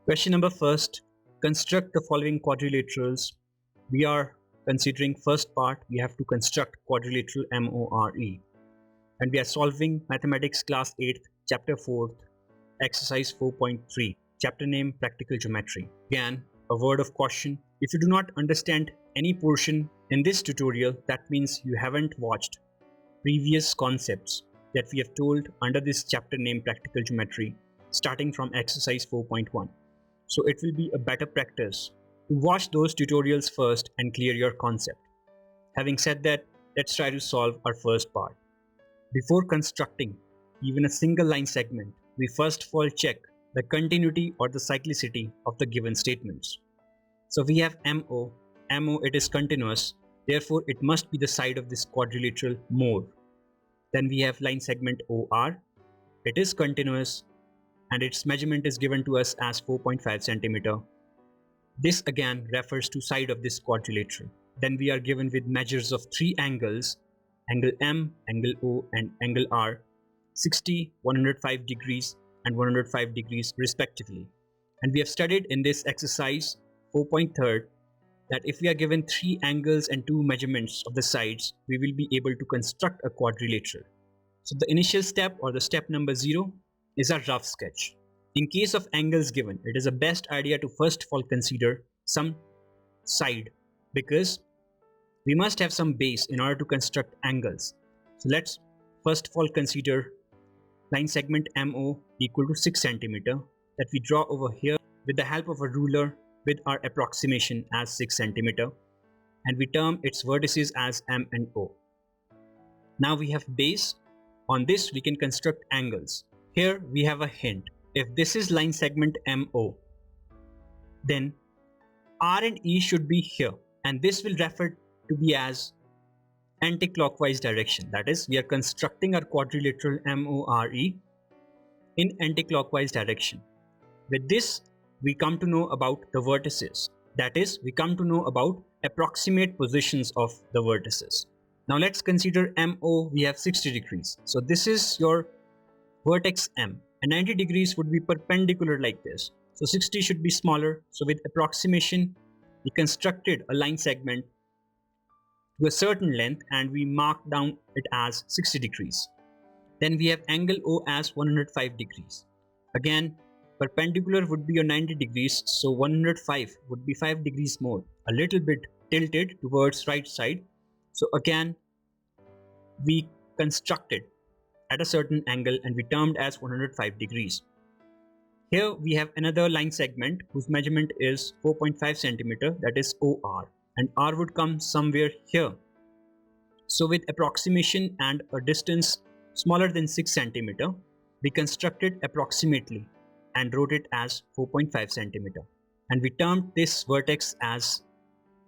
Question number first, construct the following quadrilaterals. We are considering first part, we have to construct quadrilateral MORE. And we are solving Mathematics Class 8th, Chapter 4th, Exercise 4.3, Chapter name Practical Geometry. Again, a word of caution, if you do not understand any portion in this tutorial, that means you haven't watched previous concepts that we have told under this chapter named Practical Geometry, starting from Exercise 4.1. So it will be a better practice to watch those tutorials first and clear your concept. Having said that, let's try to solve our first part. Before constructing even a single line segment, we first of all check the continuity or the cyclicity of the given statements. So we have MO, it is continuous, therefore it must be the side of this quadrilateral more. Then we have line segment OR, it is continuous and its measurement is given to us as 4.5 centimeter. This again refers to side of this quadrilateral. Then we are given with measures of three angles, angle M, angle O and angle R, 60, 105 degrees and 105 degrees respectively. And we have studied in this exercise 4.3 that if we are given three angles and two measurements of the sides, we will be able to construct a quadrilateral. So the initial step or the step number 0 is a rough sketch. In case of angles given, it is a best idea to first of all consider some side because we must have some base in order to construct angles. So let's first of all consider line segment MO equal to 6 centimeter that we draw over here with the help of a ruler with our approximation as 6 centimeter and we term its vertices as M and O. Now we have base. On this we can construct angles. Here we have a hint. If this is line segment MO, then R and E should be here and this will refer to be as anti-clockwise direction. That is, we are constructing our quadrilateral MORE in anti-clockwise direction. With this, we come to know about the vertices. That is, we come to know about approximate positions of the vertices. Now let's consider MO, we have 60 degrees. So this is your vertex M and 90 degrees would be perpendicular like this. So 60 should be smaller. So with approximation, we constructed a line segment to a certain length and we mark down it as 60 degrees. Then we have angle O as 105 degrees. Again, perpendicular would be your 90 degrees, so 105 would be 5 degrees more, a little bit tilted towards right side. So again, we constructed at a certain angle and we termed as 105 degrees. Here we have another line segment whose measurement is 4.5 centimeter, that is OR, and R would come somewhere here. So with approximation and a distance smaller than 6 centimeter, we constructed approximately and wrote it as 4.5 centimeter. And we termed this vertex as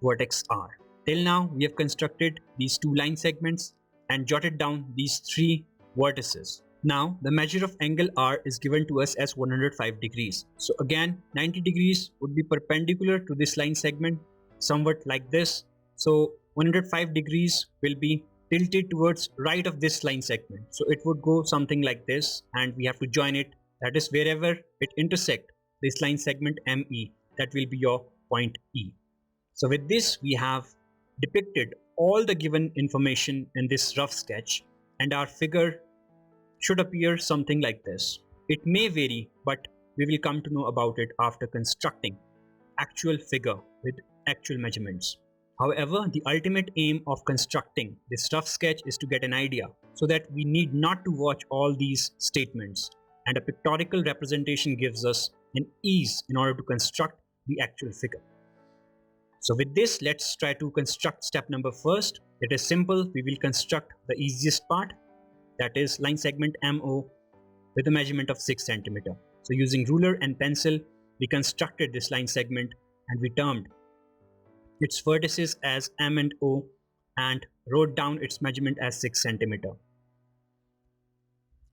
vertex R. Till now, we have constructed these two line segments and jotted down these three vertices. Now, the measure of angle R is given to us as 105 degrees. So again, 90 degrees would be perpendicular to this line segment, somewhat like this. So 105 degrees will be tilted towards right of this line segment. So it would go something like this and we have to join it. That is, wherever it intersects this line segment ME, that will be your point E. So with this, we have depicted all the given information in this rough sketch and our figure should appear something like this. It may vary, but we will come to know about it after constructing actual figure with actual measurements. However, the ultimate aim of constructing this rough sketch is to get an idea so that we need not to watch all these statements. And a pictorial representation gives us an ease in order to construct the actual figure. So with this, let's try to construct step number first. It is simple. We will construct the easiest part, that is line segment MO with a measurement of 6 centimeter. So using ruler and pencil, we constructed this line segment and we termed its vertices as M and O and wrote down its measurement as 6 centimeter.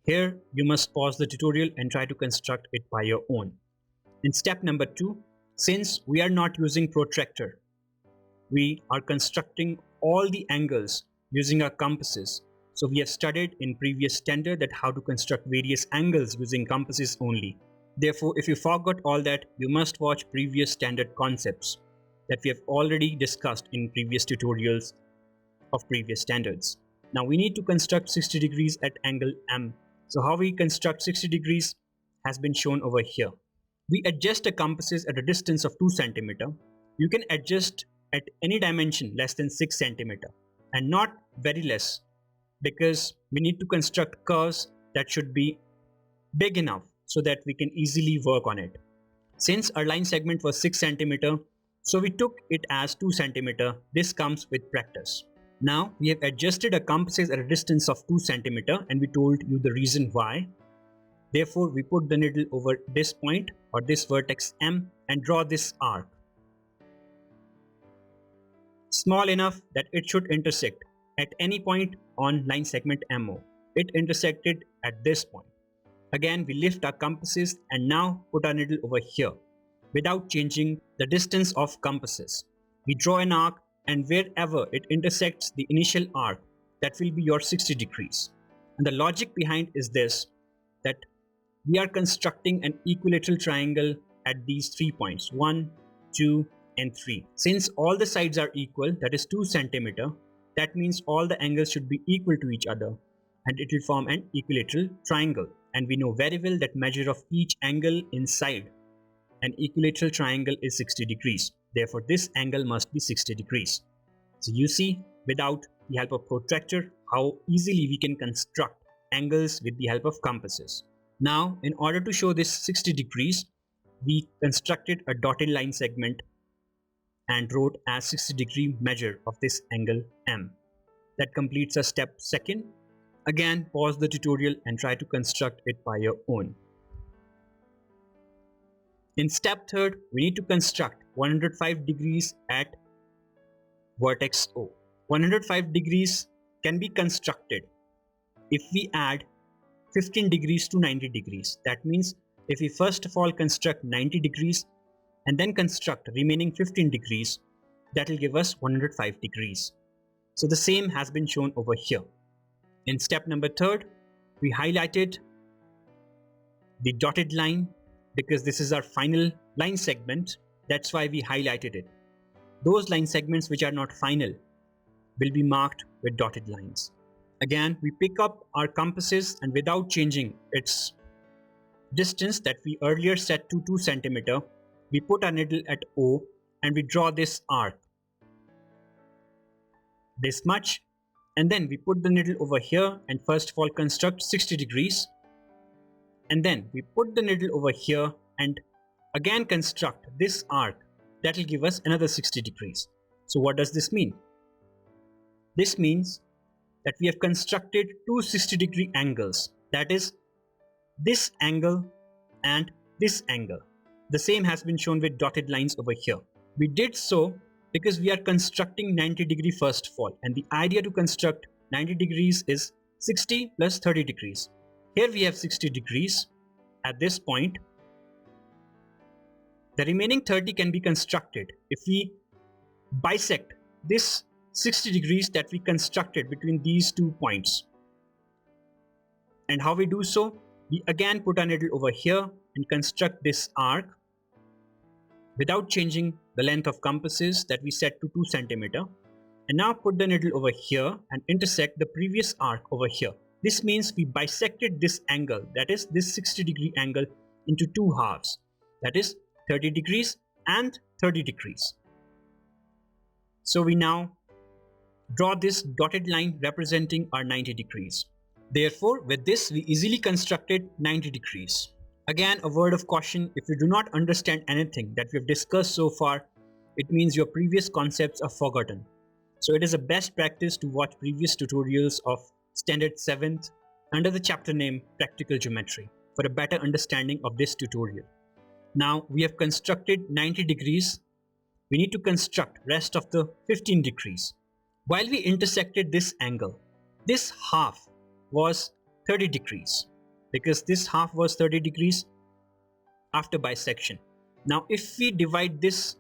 Here, you must pause the tutorial and try to construct it by your own. In step number 2, since we are not using protractor, we are constructing all the angles using our compasses. So we have studied in previous standard that how to construct various angles using compasses only. Therefore, if you forgot all that, you must watch previous standard concepts that we have already discussed in previous tutorials of previous standards. Now we need to construct 60 degrees at angle M. So how we construct 60 degrees has been shown over here. We adjust the compasses at a distance of 2 cm. You can adjust at any dimension less than 6 cm and not very less, because we need to construct curves that should be big enough so that we can easily work on it. Since our line segment was 6 cm, so we took it as 2 cm. This comes with practice. Now we have adjusted our compasses at a distance of 2 cm and we told you the reason why. Therefore, we put the needle over this point or this vertex M and draw this arc. Small enough that it should intersect at any point on line segment MO. It intersected at this point. Again, we lift our compasses and now put our needle over here without changing the distance of compasses. We draw an arc, and wherever it intersects the initial arc, that will be your 60 degrees. And the logic behind is this, that we are constructing an equilateral triangle at these 3 points, 1, 2, and 3. Since all the sides are equal, that is 2 cm, that means all the angles should be equal to each other and it will form an equilateral triangle. And we know very well that measure of each angle inside an equilateral triangle is 60 degrees. Therefore, this angle must be 60 degrees. So you see, without the help of protractor, how easily we can construct angles with the help of compasses. Now, in order to show this 60 degrees, we constructed a dotted line segment and wrote as 60 degree measure of this angle M. That completes our step second. Again, pause the tutorial and try to construct it by your own. In step third, we need to construct 105 degrees at vertex O. 105 degrees can be constructed if we add 15 degrees to 90 degrees. That means if we first of all construct 90 degrees and then construct remaining 15 degrees, that will give us 105 degrees. So the same has been shown over here. In step number third, we highlighted the dotted line because this is our final line segment. That's why we highlighted it. Those line segments which are not final will be marked with dotted lines. Again, we pick up our compasses and without changing its distance that we earlier set to 2 cm, we put our needle at O and we draw this arc. This much. And then we put the needle over here and first of all construct 60 degrees. And then we put the needle over here and again construct this arc. That will give us another 60 degrees. So what does this mean? This means that we have constructed two 60-degree angles. That is, this angle and this angle. The same has been shown with dotted lines over here. We did so because we are constructing 90 degree first of all, and the idea to construct 90 degrees is 60 plus 30 degrees. Here we have 60 degrees at this point. The remaining 30 can be constructed if we bisect this 60 degrees that we constructed between these 2 points. And how we do so? We again put our needle over here and construct this arc without changing the length of compasses that we set to 2 cm. And now put the needle over here and intersect the previous arc over here. This means we bisected this angle, that is this 60 degree angle, into 2 halves. That is 30 degrees and 30 degrees. So we now draw this dotted line representing our 90 degrees. Therefore, with this we easily constructed 90 degrees. Again, a word of caution: if you do not understand anything that we have discussed so far, it means your previous concepts are forgotten. So it is a best practice to watch previous tutorials of Standard 7th under the chapter name Practical Geometry for a better understanding of this tutorial. Now we have constructed 90 degrees. We need to construct rest of the 15 degrees. While we intersected this angle, this half was 30 degrees because this half was 30 degrees after bisection. Now if we divide this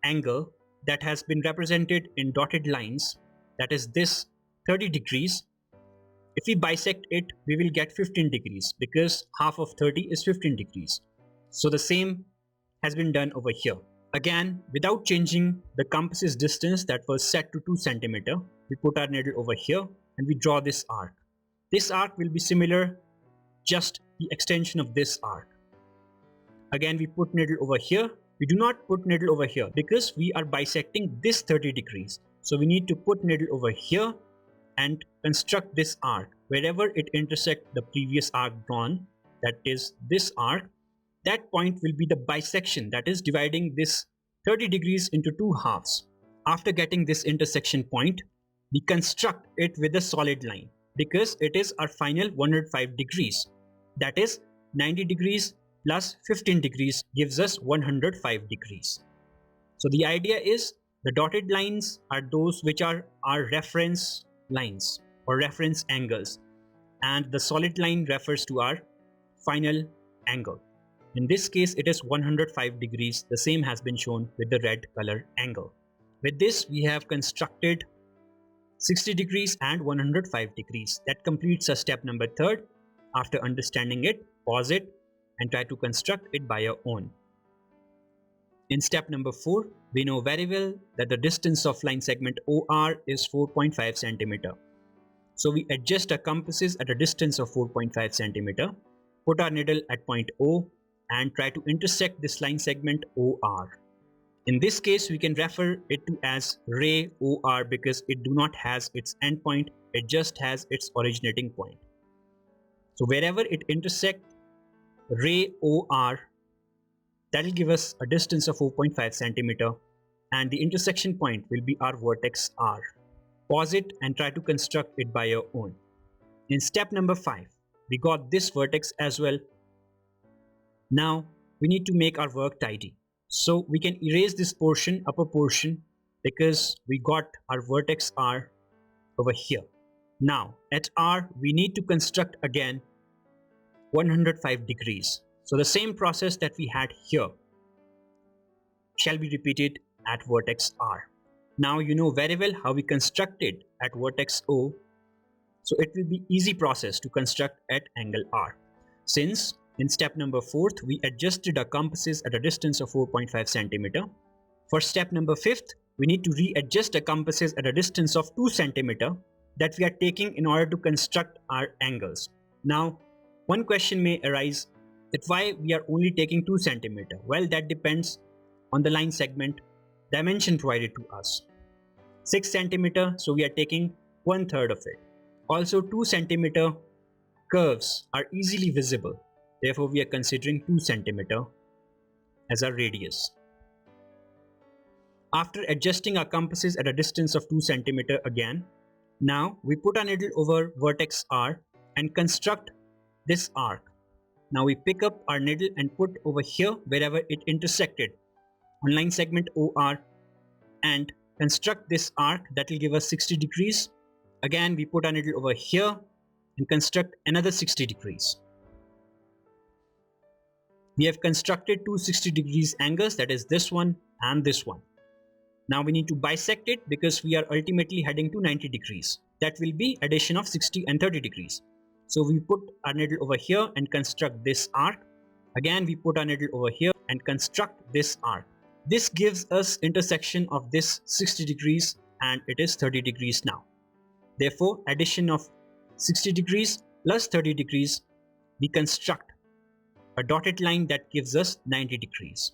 angle that has been represented in dotted lines, that is this 30 degrees, if we bisect it, we will get 15 degrees because half of 30 is 15 degrees. So the same has been done over here. Again, without changing the compass's distance that was set to 2 cm, we put our needle over here and we draw this arc. This arc will be similar, just the extension of this arc. Again, we put needle over here. We do not put needle over here because we are bisecting this 30 degrees. So we need to put needle over here and construct this arc. Wherever it intersects the previous arc drawn, that is this arc, that point will be the bisection, that is dividing this 30 degrees into two halves. After getting this intersection point, we construct it with a solid line because it is our final 105 degrees. That is 90 degrees plus 15 degrees gives us 105 degrees. So the idea is the dotted lines are those which are our reference lines or reference angles, and the solid line refers to our final angle. In this case, it is 105 degrees. The same has been shown with the red color angle. With this, we have constructed 60 degrees and 105 degrees. That completes our step number 3. After understanding it, pause it and try to construct it by your own. In step number 4, we know very well that the distance of line segment OR is 4.5 cm. So we adjust our compasses at a distance of 4.5 cm, put our needle at point O and try to intersect this line segment OR. In this case, we can refer it to as ray OR because it do not has its end point, it just has its originating point. So wherever it intersects ray OR, that will give us a distance of 4.5 cm and the intersection point will be our vertex R. Pause it and try to construct it by your own. In step number 5, we got this vertex as well. Now we need to make our work tidy. So we can erase this portion, upper portion, because we got our vertex R over here. Now at R, we need to construct again 105 degrees. So the same process that we had here shall be repeated at vertex R. Now you know very well how we constructed at vertex O. So it will be easy process to construct at angle R. Since in step number 4, we adjusted our compasses at a distance of 4.5 cm. For step number 5, we need to readjust our compasses at a distance of 2 cm that we are taking in order to construct our angles. Now, one question may arise that why we are only taking 2 cm? Well, that depends on the line segment dimension provided to us. 6 cm, so we are taking 1/3 of it. Also, 2 cm curves are easily visible. Therefore, we are considering 2 cm as our radius. After adjusting our compasses at a distance of 2 cm again, now we put our needle over vertex R and construct this arc. Now we pick up our needle and put over here wherever it intersected on line segment OR and construct this arc that will give us 60 degrees. Again, we put our needle over here and construct another 60 degrees. We have constructed two 60 degrees angles, that is this one and this one. Now we need to bisect it because we are ultimately heading to 90 degrees. That will be addition of 60 and 30 degrees. So we put our needle over here and construct this arc. Again, we put our needle over here and construct this arc. This gives us intersection of this 60 degrees and it is 30 degrees now. Therefore, addition of 60 degrees plus 30 degrees, we construct a dotted line that gives us 90 degrees.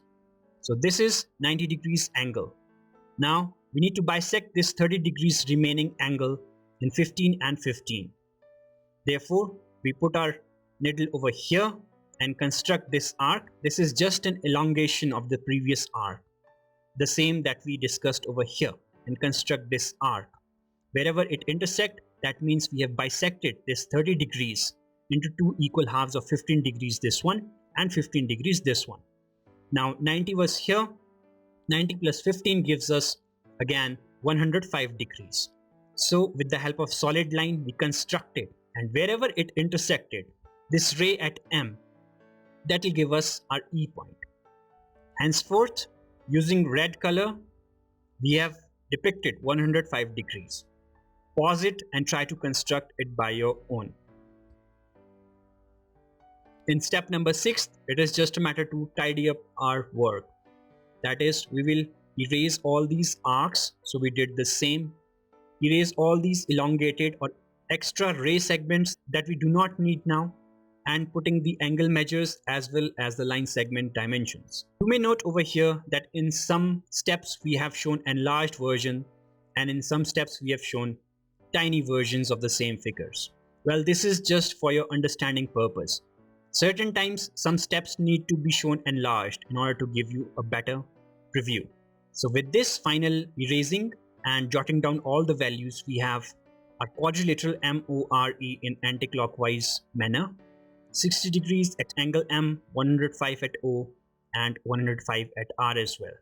So this is 90 degrees angle. Now we need to bisect this 30 degrees remaining angle in 15 and 15. Therefore, we put our needle over here and construct this arc. This is just an elongation of the previous arc, the same that we discussed over here, and construct this arc. Wherever it intersects, that means we have bisected this 30 degrees into two equal halves of 15 degrees this one and 15 degrees this one. Now 90 was here, 90 plus 15 gives us again 105 degrees. So with the help of solid line, we constructed, and wherever it intersected this ray at M, that will give us our E point. Henceforth, using red color, we have depicted 105 degrees. Pause it and try to construct it by your own. In step number 6, it is just a matter to tidy up our work. That is, we will erase all these arcs. So we did the same. Erase all these elongated or extra ray segments that we do not need now, and putting the angle measures as well as the line segment dimensions. You may note over here that in some steps we have shown enlarged version, and in some steps we have shown tiny versions of the same figures. Well, this is just for your understanding purpose. Certain times some steps need to be shown enlarged in order to give you a better preview. So with this final erasing and jotting down all the values, we have a quadrilateral MORE in anti-clockwise manner, 60 degrees at angle M, 105 at O, and 105 at R as well.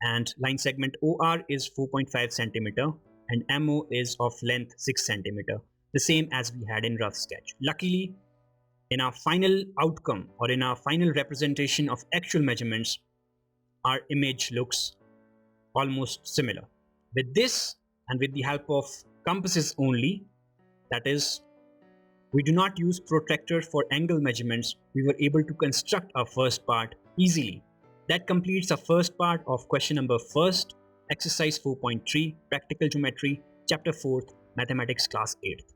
And line segment OR is 4.5 centimeter and MO is of length 6 centimeter, the same as we had in rough sketch. Luckily, in our final outcome or in our final representation of actual measurements, our image looks almost similar. With this and with the help of compasses only, that is, we do not use protractor for angle measurements, we were able to construct our first part easily. That completes our first part of question number 1st, exercise 4.3, practical geometry, chapter 4th, mathematics class 8th.